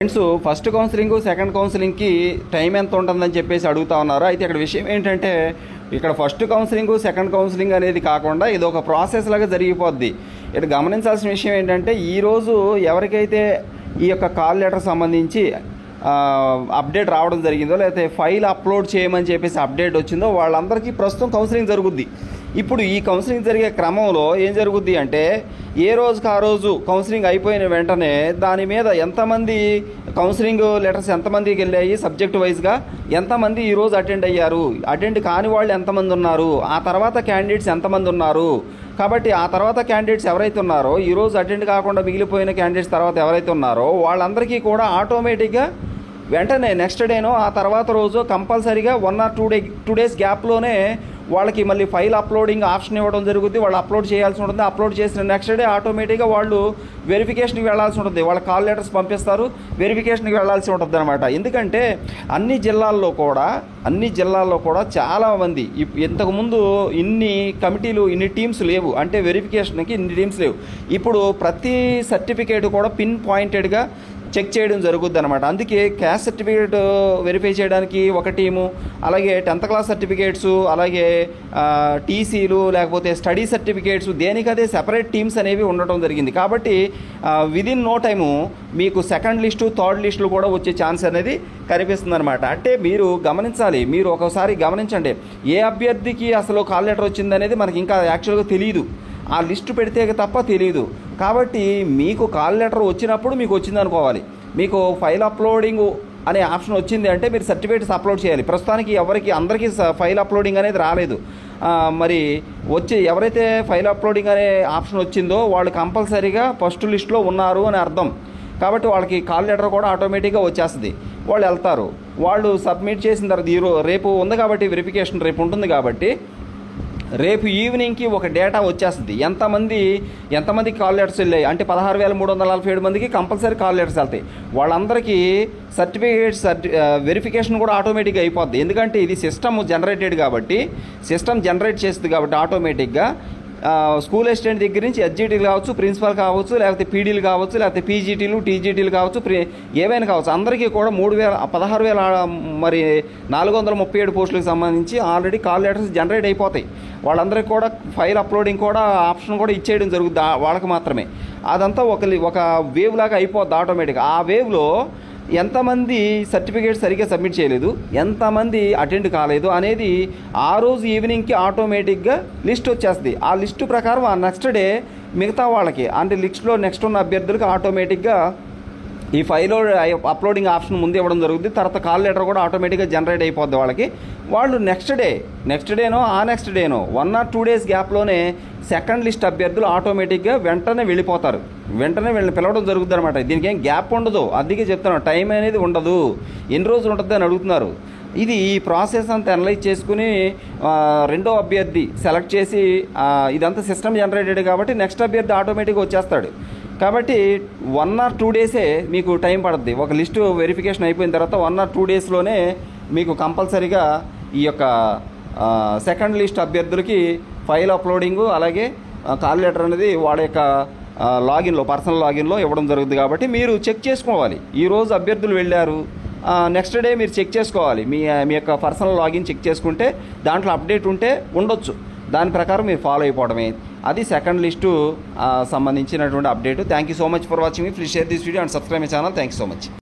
Friends, first counselling second కౌన్సిలింగ్కి time ఎంత ఉంటుందని చెప్పేసి అడుగుతా ఉన్నారు. అయితే ఇక్కడ విషయం ఏంటంటే, ఇక్కడ ఫస్ట్ కౌన్సిలింగ్ సెకండ్ కౌన్సిలింగ్ అనేది కాకుండా ఇది ఒక ప్రాసెస్ లాగా జరిగిపోద్ది. ఇక్కడ గమనించాల్సిన విషయం ఏంటంటే, ఈరోజు ఎవరికైతే ఈ యొక్క కాల్ లెటర్ సంబంధించి అప్డేట్ రావడం జరిగిందో, లేకపోతే ఫైల్ అప్లోడ్ చేయమని చెప్పేసి అప్డేట్ వచ్చిందో వాళ్ళందరికీ ప్రస్తుతం కౌన్సిలింగ్ జరుగుద్ది. ఇప్పుడు ఈ కౌన్సిలింగ్ జరిగే క్రమంలో ఏం జరుగుద్ది అంటే, ఏ రోజుకి ఆ రోజు కౌన్సిలింగ్ అయిపోయిన వెంటనే దాని మీద ఎంతమంది కౌన్సిలింగ్ లెటర్స్ ఎంతమందికి వెళ్ళాయి, సబ్జెక్ట్ వైజ్గా ఎంతమంది ఈరోజు అటెండ్ అయ్యారు, అటెండ్ కాని వాళ్ళు ఎంతమంది ఉన్నారు, ఆ తర్వాత క్యాండిడేట్స్ ఎంతమంది ఉన్నారు. కాబట్టి ఆ తర్వాత క్యాండిడేట్స్ ఎవరైతే ఉన్నారో, ఈరోజు అటెండ్ కాకుండా మిగిలిపోయిన క్యాండిడేట్స్ తర్వాత ఎవరైతే ఉన్నారో వాళ్ళందరికీ కూడా ఆటోమేటిక్గా వెంటనే నెక్స్ట్ డేనో ఆ తర్వాత రోజు కంపల్సరీగా 1 or 2 days గ్యాప్లోనే వాళ్ళకి మళ్ళీ ఫైల్ అప్లోడింగ్ ఆప్షన్ ఇవ్వడం జరుగుతుంది. వాళ్ళు అప్లోడ్ చేయాల్సి ఉంటుంది. అప్లోడ్ చేసిన నెక్స్ట్ డే ఆటోమేటిక్గా వాళ్ళు వెరిఫికేషన్కి వెళ్ళాల్సి ఉంటుంది. వాళ్ళ కాల్ లెటర్స్ పంపిస్తారు, వెరిఫికేషన్కి వెళ్ళాల్సి ఉంటుంది అనమాట. ఎందుకంటే అన్ని జిల్లాల్లో కూడా చాలామంది ఇంతకుముందు ఇన్ని కమిటీలు, ఇన్ని టీమ్స్ లేవు, అంటే వెరిఫికేషన్కి ఇన్ని టీమ్స్ లేవు. ఇప్పుడు ప్రతి సర్టిఫికేట్ కూడా పిన్ పాయింటెడ్గా చెక్ చేయడం జరుగుద్ది అనమాట. అందుకే క్యాస్ట్ సర్టిఫికేట్ వెరిఫై చేయడానికి ఒక టీము, అలాగే 10th క్లాస్ సర్టిఫికేట్స్, అలాగే టీసీలు, లేకపోతే స్టడీ సర్టిఫికేట్స్, దేనికదే సెపరేట్ టీమ్స్ అనేవి ఉండటం జరిగింది. కాబట్టి విదిన్ నో టైము మీకు సెకండ్ లిస్టు, థర్డ్ లిస్టులు కూడా వచ్చే ఛాన్స్ అనేది కనిపిస్తుంది అనమాట. అంటే మీరు గమనించాలి, మీరు ఒకసారి గమనించండి, ఏ అభ్యర్థికి అసలు కాల్ లెటర్ వచ్చిందనేది మనకి ఇంకా యాక్చువల్గా తెలియదు. ఆ లిస్టు పెడితే తప్ప తెలియదు. కాబట్టి మీకు కాల్ లెటర్ వచ్చినప్పుడు మీకు వచ్చింది అనుకోవాలి. మీకు ఫైల్ అప్లోడింగ్ అనే ఆప్షన్ వచ్చింది అంటే మీరు సర్టిఫికేట్స్ అప్లోడ్ చేయాలి. ప్రస్తుతానికి అందరికీ ఫైల్ అప్లోడింగ్ అనేది రాలేదు. మరి ఎవరైతే ఫైల్ అప్లోడింగ్ అనే ఆప్షన్ వచ్చిందో వాళ్ళు కంపల్సరీగా ఫస్ట్ లిస్ట్లో ఉన్నారు అని అర్థం. కాబట్టి వాళ్ళకి కాల్ లెటర్ కూడా ఆటోమేటిక్గా వచ్చేస్తుంది. వాళ్ళు వెళ్తారు, వాళ్ళు సబ్మిట్ చేసిన తర్వాత రేపు ఉంది కాబట్టి వెరిఫికేషన్ రేపు ఉంటుంది కాబట్టి రేపు ఈవినింగ్కి ఒక డేటా వచ్చేస్తుంది. ఎంతమంది కాల్ లెటర్స్ వెళ్ళాయి అంటే 16,347 మందికి కంపల్సరీ కాల్ లెటర్స్ వెళ్తాయి. వాళ్ళందరికీ సర్టిఫికేట్స్ వెరిఫికేషన్ కూడా ఆటోమేటిక్గా అయిపోద్ది. ఎందుకంటే ఇది సిస్టమ్ జనరేటెడ్ కాబట్టి, సిస్టమ్ జనరేట్ చేస్తుంది కాబట్టి ఆటోమేటిక్గా స్కూల్ అసిస్టెంట్ దగ్గర నుంచి ఎస్జిటీలు కావచ్చు, ప్రిన్సిపల్ కావచ్చు, లేకపోతే పీడీలు కావచ్చు, లేకపోతే పీజీటీలు, టీజీటీలు కావచ్చు, ఏవైనా కావచ్చు, అందరికీ కూడా 16,437 పోస్టులకు సంబంధించి ఆల్రెడీ కాల్ లెటర్స్ జనరేట్ అయిపోతాయి. వాళ్ళందరికీ కూడా ఫైల్ అప్లోడింగ్ కూడా ఆప్షన్ కూడా ఇచ్చేయడం జరుగుతుంది వాళ్ళకి మాత్రమే. అదంతా ఒక వేవ్ లాగా అయిపోద్ది ఆటోమేటిక్గా. ఆ వేవ్లో ఎంతమంది సర్టిఫికేట్ సరిగ్గా సబ్మిట్ చేయలేదు, ఎంతమంది అటెండ్ కాలేదు అనేది ఆ రోజు ఈవినింగ్కి ఆటోమేటిక్గా లిస్ట్ వచ్చేస్తుంది. ఆ లిస్టు ప్రకారం ఆ నెక్స్ట్ డే మిగతా వాళ్ళకి, అంటే లిస్ట్లో నెక్స్ట్ ఉన్న అభ్యర్థులకు ఆటోమేటిక్గా ఈ ఫైల్ అప్లోడింగ్ ఆప్షన్ ముందు ఇవ్వడం జరుగుతుంది. తర్వాత కాల్ లెటర్ కూడా ఆటోమేటిక్గా జనరేట్ అయిపోద్ది వాళ్ళకి. వాళ్ళు నెక్స్ట్ డేనో 1 or 2 days గ్యాప్లోనే సెకండ్ లిస్ట్ అభ్యర్థులు ఆటోమేటిక్గా వెంటనే వెళ్ళిపోతారు. వెంటనే వీళ్ళని పిలవడం జరుగుతుంది అనమాట. దీనికి ఏం గ్యాప్ ఉండదు. అందుకే చెప్తాను, టైం అనేది ఉండదు. ఎన్ని రోజులు ఉంటుంది అని అడుగుతున్నారు. ఈ ప్రాసెస్ అంతా అనలైజ్ చేసుకుని రెండో అభ్యర్థి సెలెక్ట్ చేసి ఇదంతా సిస్టమ్ జనరేటెడ్ కాబట్టి నెక్స్ట్ అభ్యర్థి ఆటోమేటిక్గా వచ్చేస్తాడు. కాబట్టి 1 or 2 days మీకు టైం పడుతుంది. ఒక లిస్టు వెరిఫికేషన్ అయిపోయిన తర్వాత 1 or 2 days మీకు కంపల్సరీగా ఈ యొక్క సెకండ్ లిస్ట్ అభ్యర్థులకి ఫైల్ అప్లోడింగు, అలాగే కాల్ లెటర్ అనేది వాళ్ళ యొక్క పర్సనల్ లాగిన్లో ఇవ్వడం జరుగుతుంది. కాబట్టి మీరు చెక్ చేసుకోవాలి. ఈరోజు అభ్యర్థులు వెళ్ళారు, నెక్స్ట్ డే మీరు చెక్ చేసుకోవాలి. మీ యొక్క పర్సనల్ లాగిన్ చెక్ చేసుకుంటే దాంట్లో అప్డేట్ ఉంటే ఉండొచ్చు. దాని ప్రకారం మీరు ఫాలో అయిపోవడమే. అది సెకండ్ లిస్టు సంబంధించినటువంటి update. Thank you so much for watching. Please share this video and subscribe my channel. Thank you so much.